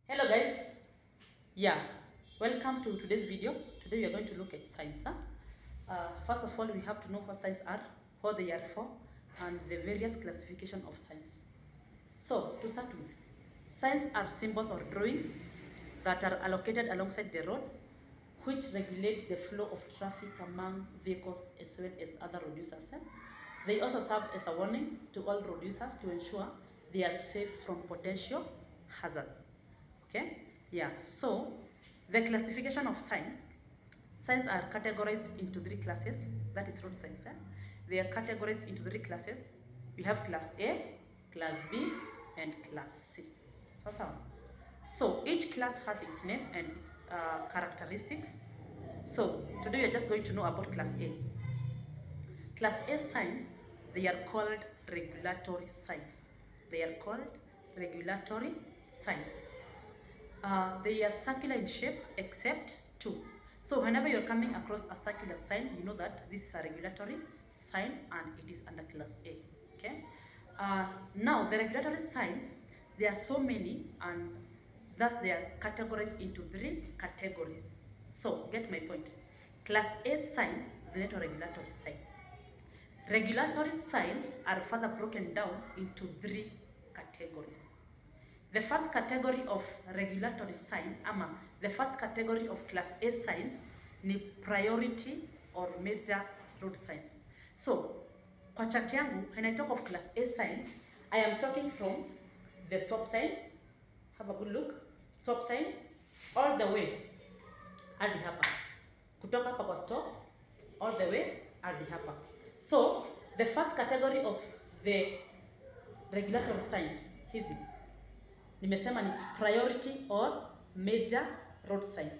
Hello guys, yeah, welcome to today's video. Today we are going to look at signs. First of all, we have to know what signs are, what they are for, and the various classification of signs. So to start with, signs are symbols or drawings that are allocated alongside the road, which regulate the flow of traffic among vehicles as well as other road users. They also serve as a warning to all road users to ensure they are safe from potential hazards. Okay, yeah, so the classification of signs are categorized into three classes. That is road signs. They are categorized into three classes. We have class A, class B, and class C. So each class has its name and its characteristics. So today we are just going to know about class A. Class A signs, they are called regulatory signs. They are called regulatory signs. They are circular in shape except two. So whenever you're coming across a circular sign, you know that this is a regulatory sign and it is under class A. Okay. Now the regulatory signs, there are so many and thus they are categorized into three categories. So get my point. Class A signs zinaitwa regulatory signs. Regulatory signs are further broken down into three categories. The first category of regulatory sign, the first category of class A signs ni priority or major road signs. So, kwa chat yangu, when I talk of class A signs, I am talking from the stop sign, have a good look, stop sign, all the way hadi hapa. Kutoka hapa kwa stop, all the way hadi hapa. So, the first category of the regulatory signs, hizi, nimesema ni priority or major road signs.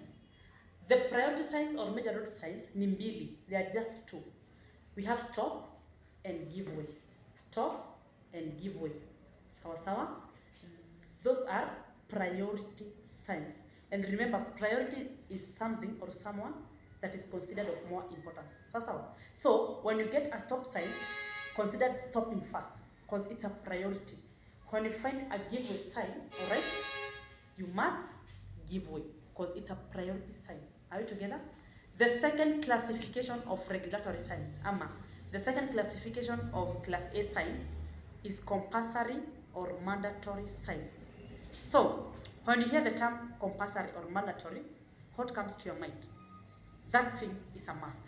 The priority signs or major road signs ni mbili. They are just two. We have stop and give way. Stop and give way. Sawa sawa. Those are priority signs. And remember, priority is something or someone that is considered of more importance. Sawa sawa. So when you get a stop sign, consider stopping first because it's a priority. When you find a give way sign, all right, you must give way because it's a priority sign. Are we together? The second classification of regulatory signs, the second classification of class A signs is compulsory or mandatory sign. So, when you hear the term compulsory or mandatory, what comes to your mind? That thing is a must.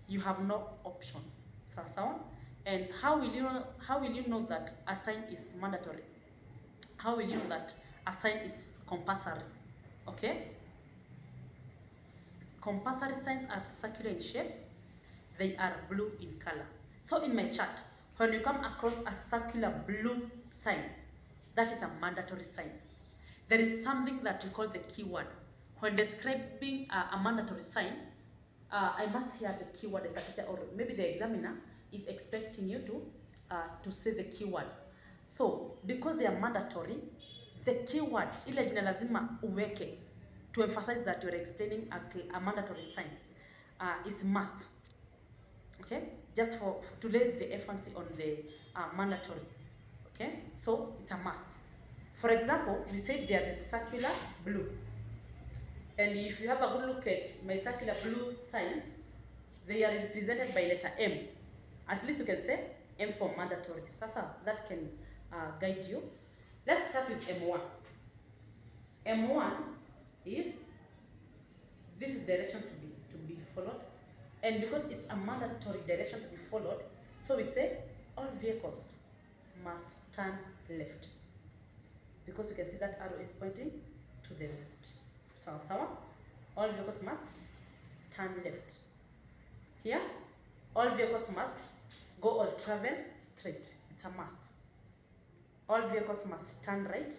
You have no option. Sawa? And how will you know that a sign is mandatory? How will you know that a sign is compulsory? Okay? Compulsory signs are circular in shape. They are blue in color. So in my chart, when you come across a circular blue sign, that is a mandatory sign. There is something that you call the keyword. When describing a mandatory sign, I must hear the keyword as a teacher, or maybe the examiner is expecting you to say the keyword. So because they are mandatory, the keyword ile jina lazima uweke to emphasize that you are explaining a mandatory sign is must. Okay, just to lay the emphasis on the mandatory. Okay, so it's a must. For example, we said there is circular blue. And if you have a good look at my circular blue signs, they are represented by letter M. At least you can say M for mandatory. Sasa, that can guide you. Let's start with M1. M1 is this is direction to be followed. And because it's a mandatory direction to be followed, so we say all vehicles must turn left. Because you can see that arrow is pointing to the left. Sawa. All vehicles must turn left. Here, all vehicles must go or travel straight. It's a must. All vehicles must turn right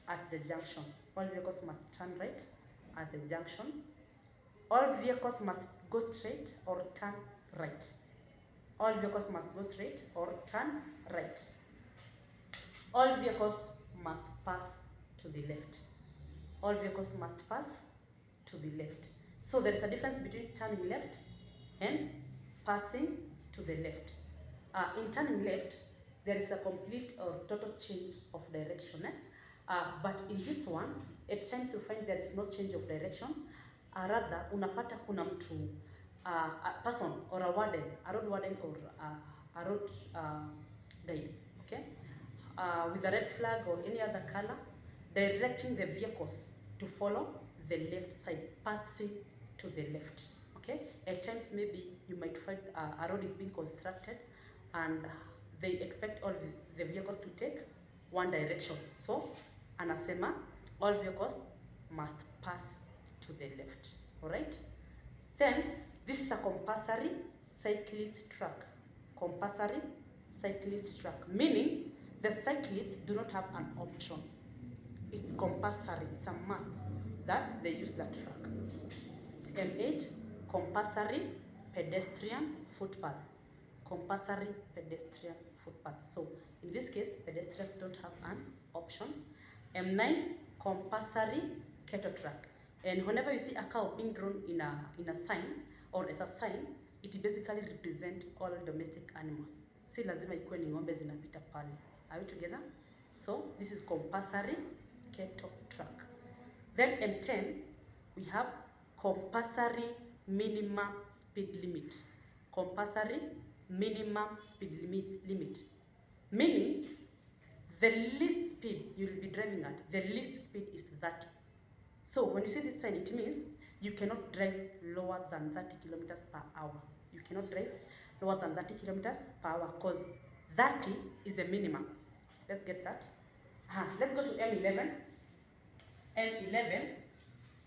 at the junction. All vehicles must turn right at the junction. All vehicles must go straight or turn right. All vehicles must go straight or turn right. All vehicles must pass to the left. All vehicles must pass to the left. So there is a difference between turning left and passing to the left. In turning left, there is a complete or total change of direction. But in this one, At times you find there is no change of direction. Rather, unapata kuna mtu, a person or a warden, a road warden or a road guide, okay, with a red flag or any other color, directing the vehicles to follow the left side, passing to the left. Okay, at times maybe you might find a road is being constructed and they expect all the vehicles to take one direction. So anasema all vehicles must pass to the left. All right. Then this is a compulsory cyclist track. Compulsory cyclist track, meaning the cyclists do not have an option. It's compulsory, it's a must that they use that track. M8, compulsory pedestrian footpath. Compulsory pedestrian footpath. So in this case, pedestrians don't have an option. M9, compulsory cattle track. And whenever you see a cow being drawn in a sign or as a sign, it basically represents all domestic animals. Si lazima ikuwe ni ng'ombe zinapita pale. Are we together? So this is compulsory cattle track. Then M10, we have compulsory minimum speed limit. Compulsory minimum speed limit. Meaning the least speed you'll be driving at, the least speed is 30. So when you see this sign, it means you cannot drive lower than 30 kilometers per hour. You cannot drive lower than 30 kilometers per hour because 30 is the minimum. Let's get that. Let's go to M11. M11,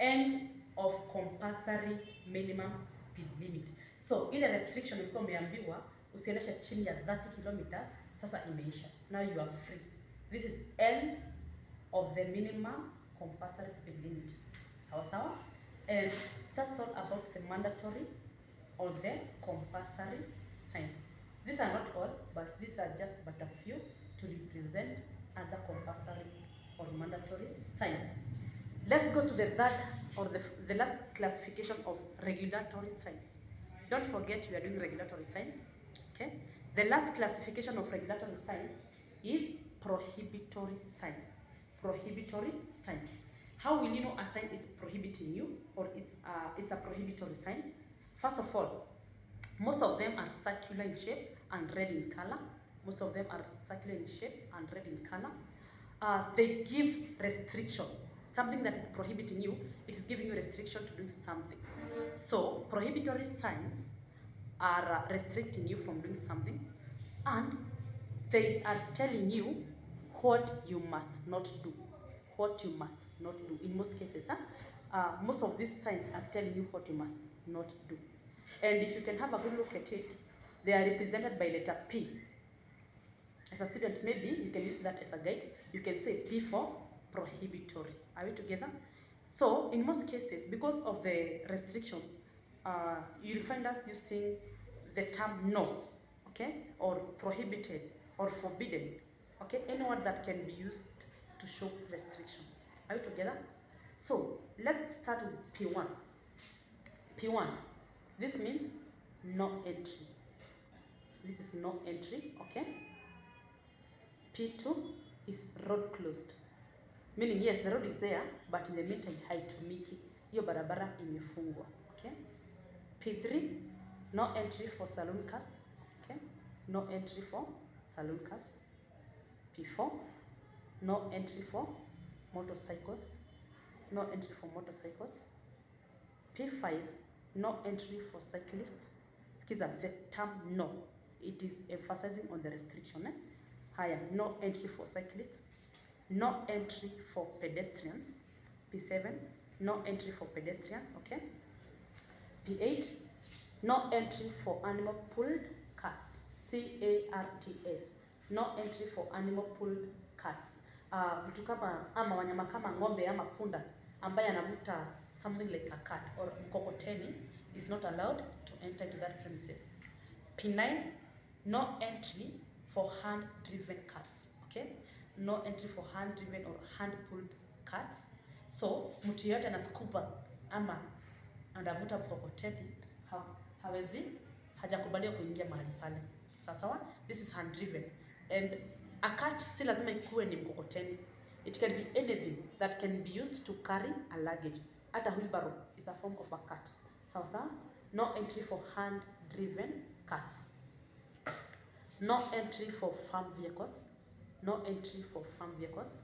end of compulsory minimum speed limit. So ile restriction ulikuwa umeambiwa usiendeshe chini ya 30 kilometers, sasa imeisha. Now you are free. This is end of the minimum compulsory speed limit. Sawa sawa? And that's all about the mandatory or the compulsory signs. These are not all, but these are just but a few to represent other compulsory or mandatory signs. Let's go to the third or the last classification of regulatory signs. Don't forget we are doing regulatory signs. Okay? The last classification of regulatory signs is prohibitory signs. Prohibitory signs. How will you know a sign is prohibiting you or it's a prohibitory sign? First of all, most of them are circular in shape and red in color. Most of them are circular in shape and red in color. They give restriction. Something that is prohibiting you, it is giving you restriction to do something. So prohibitory signs are restricting you from doing something, and they are telling you what you must not do. What you must not do. In most cases, most of these signs are telling you what you must not do. And if you can have a good look at it, they are represented by letter P. As a student, maybe you can use that as a guide. You can say P for prohibitory. Are we together? So in most cases, because of the restriction, you'll find us using the term no, okay, or prohibited or forbidden, okay, any word that can be used to show restriction. Are we together? So let's start with P1. P1, this means no entry. This is no entry, okay. P2 is road closed. Meaning, yes, the road is there, but in the meantime, haitumiki. Hiyo barabara imefungwa, okay? P3, no entry for saloon cars, okay? No entry for saloon cars. P4, no entry for motorcycles. No entry for motorcycles. P5, no entry for cyclists. Skiza, the term no, it is emphasizing on the restriction, Higher, no entry for cyclists. No entry for pedestrians. P7, no entry for pedestrians, okay? P8, no entry for animal pulled carts. C-A-R-T-S. No entry for animal pulled carts. Vitu kama ama wanyama kama ng'ombe ama punda ambaye anavuta something like a cart or mkokoteni is not allowed to enter into that premises. P9, no entry for hand-driven carts, okay? No entry for hand-driven or hand-pulled carts. So mtu yote anaskupa ama anavuta mkokoteni hawezi hajakubaliwa kuingia mahali pale. Sawa? This is hand-driven. And a cart si lazima ikuwe ni mkokoteni. It can be anything that can be used to carry a luggage. At a wheelbarrow is a form of a cart. Sawa. No entry for hand-driven carts. No entry for farm vehicles. No entry for farm vehicles.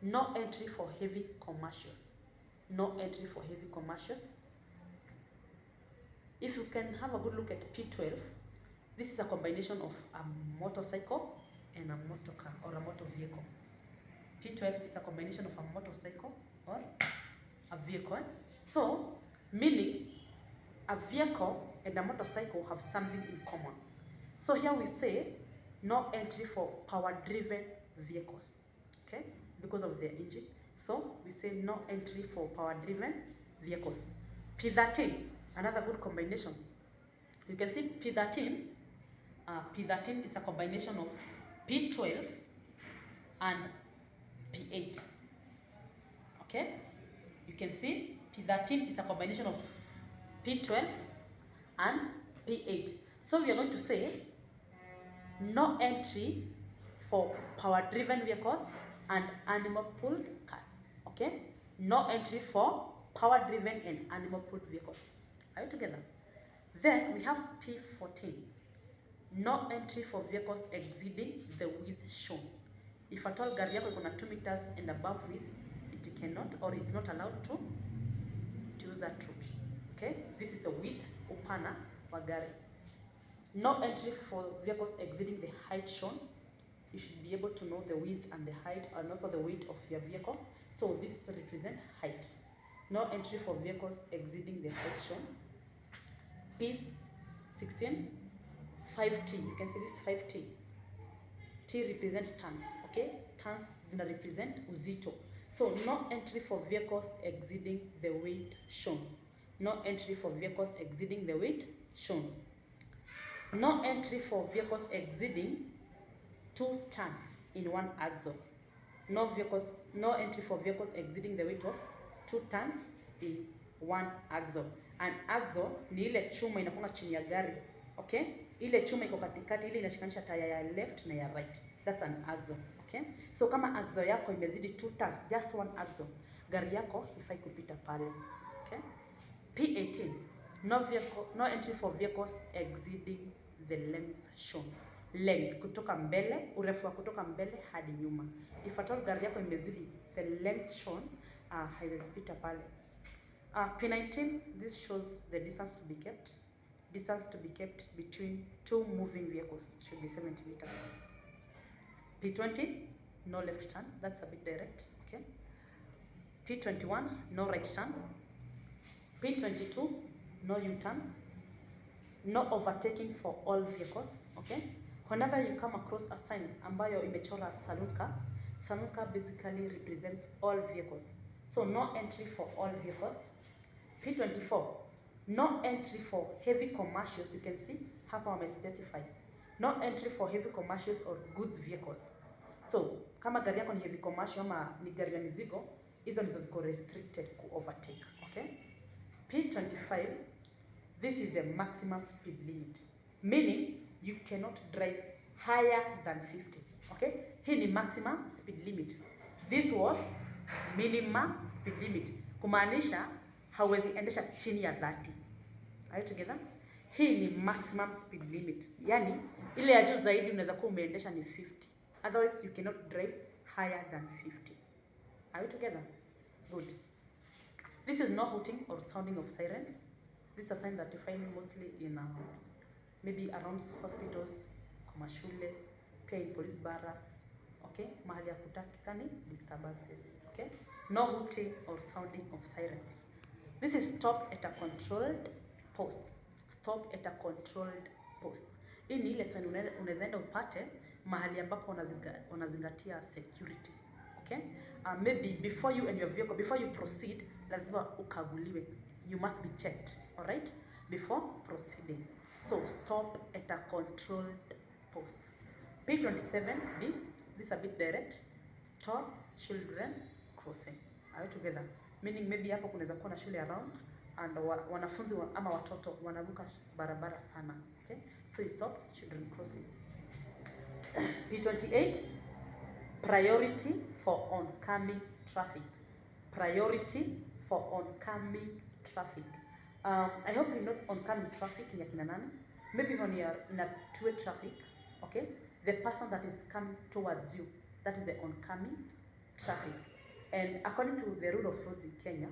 No entry for heavy commercials. No entry for heavy commercials. If you can have a good look at P12, this is a combination of a motorcycle and a motor car or a motor vehicle. P12 is a combination of a motorcycle or a vehicle. So, meaning a vehicle and a motorcycle have something in common. So here we say no entry for power-driven vehicles, okay, because of their engine. So we say no entry for power-driven vehicles. P13, another good combination. You can see P13. P13 is a combination of P12 and P8. Okay, you can see P13 is a combination of P12 and P8. So we are going to say no entry for power-driven vehicles and animal-pulled carts. Okay, no entry for power-driven and animal-pulled vehicles. Are you together? Then we have P14. No entry for vehicles exceeding the width shown. If at all gari yako iko na 2 meters and above width, it cannot or it's not allowed to use that route. Okay, this is the width upana wa gari. No entry for vehicles exceeding the height shown. You should be able to know the width and the height and also the weight of your vehicle. So this represents height. No entry for vehicles exceeding the height shown. Piece 16, 5T. You can see this 5T. T represents tons. Okay, tons gonna represent uzito. So no entry for vehicles exceeding the weight shown. No entry for vehicles exceeding the weight shown. No entry for vehicles exceeding 2 tons in one axle. No entry for vehicles exceeding the weight of 2 tons in one axle. An axle ni ile chuma inakuwa chini ya gari. Okay? Ile chuma iko katikati, ile inashikanisha taya ya left na ya right. That's an axle. Okay? So kama axle yako imezidi 2 tons, just one axle, gari yako ifai kupita pale. Okay? P18. No entry for vehicles exceeding the length shown. Length kutoka mbele, urefu wa kutoka mbele hadi nyuma. If at all gari yako imezidi the length shown, haiwezi pita pale. P19, this shows the distance to be kept. Distance to be kept between 2 moving vehicles should be 70 meters. P20, no left turn. That's a bit direct. Okay. P21, no right turn. P22, no U-turn. No overtaking for all vehicles. Okay. Whenever you come across a sign ambayo imechora salute car basically represents all vehicles. So no entry for all vehicles. P24, no entry for heavy commercials. You can see hapa wamespecify. No entry for heavy commercials or goods vehicles. So kama gari yako ni heavy commercial ama ni gari ya mizigo, hizo ndizo ziko restricted ku overtake. Okay. P25, this is the maximum speed limit, meaning you cannot drive higher than 50. Okay, hii ni maximum speed limit. This was minimum speed limit, kumaanisha hauwezi endesha chini ya 30. Are you together? Hii ni maximum speed limit, yani ile ya juu zaidi unaweza kuwa umeendesha ni 50. Otherwise you cannot drive higher than 50. Are you together? Good. This is no hooting or sounding of sirens. This is a sign that you find mostly in maybe around hospitals, kama shule, pia in police barracks. Okay, mahali ya kutakikani disturbances. Okay, no hooting or sounding of sirens. This is stop at a controlled post. Stop at a controlled post. Hii ni ile sign unaweza enda upate mahali ambapo unazingatia security. Okay, maybe before you and your vehicle, before you proceed, lazima ukaguliwe. You must be checked, all right, before proceeding. So stop at a controlled post. P27B, this is a bit direct. Stop children crossing. Are you together? Meaning maybe hapo kunaweza kuwa na shule around and wanafunzi ama watoto wanavuka barabara sana. Okay, so you stop children crossing. P28, priority for oncoming traffic. Priority for oncoming traffic. I hope you know oncoming traffic in Yakinanani. Maybe when you are in a two-way traffic, okay, the person that is coming towards you, that is the oncoming traffic. And according to the rule of roads in Kenya,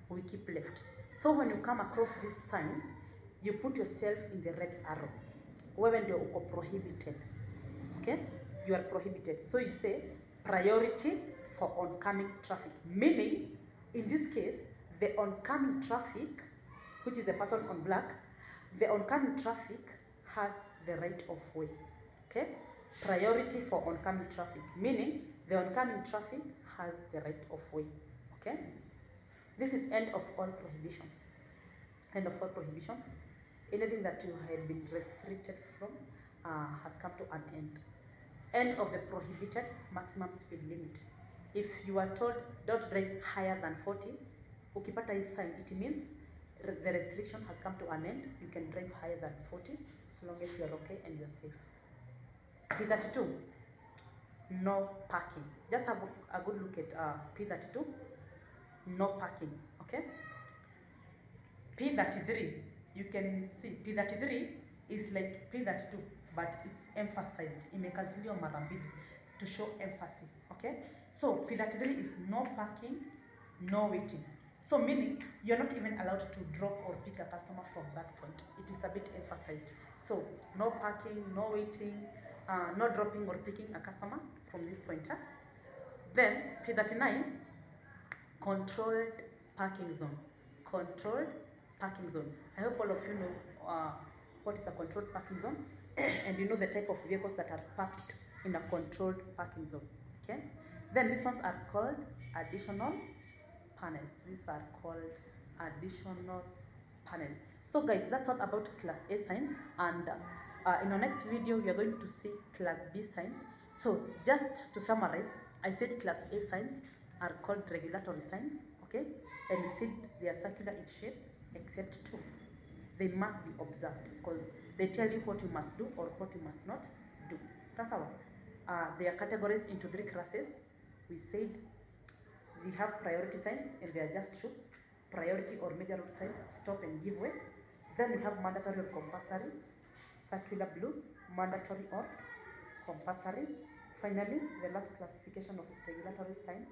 we keep left. So when you come across this sign, you put yourself in the red arrow. Wewe ndio uko prohibited. Okay? You are prohibited. So you say priority for oncoming traffic. Meaning, in this case, the oncoming traffic, which is the person on black, the oncoming traffic has the right of way. Okay? Priority for oncoming traffic. Meaning, the oncoming traffic has the right of way. Okay? This is end of all prohibitions. End of all prohibitions. Anything that you had been restricted from has come to an end. End of the prohibited maximum speed limit. If you are told don't drive higher than 40, ukipata hii sign, it means the restriction has come to an end. You can drive higher than 40 as long as you are okay and you're safe. P32, no parking. Just have a good look at P32, no parking, okay? P33, you can see P33 is like P32, but it's emphasized. Imekatiliwa mara mbili to show emphasis, okay? So P33 is no parking, no waiting. So meaning you're not even allowed to drop or pick a customer from that point. It is a bit emphasized. So no parking, no waiting, no dropping or picking a customer from this pointer. Then P39, controlled parking zone. Controlled parking zone. I hope all of you know what is a controlled parking zone and you know the type of vehicles that are parked in a controlled parking zone. Okay? Then these ones are called additional panels. These are called additional panels. So guys, that's all about class A signs, and in our next video we are going to see class B signs. So just to summarize, I said class A signs are called regulatory signs, okay? And we said they are circular in shape except two. They must be observed because they tell you what you must do or what you must not do. Sasa, they are categorized into three classes. We said we have priority signs and they are just two. Priority or major road signs, stop and give way. Then we have mandatory or compulsory, circular blue, mandatory or compulsory. Finally, the last classification of regulatory sign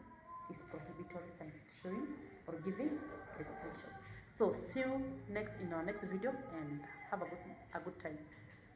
is prohibitory signs, showing or giving restrictions. So see you next in our next video and have a good time.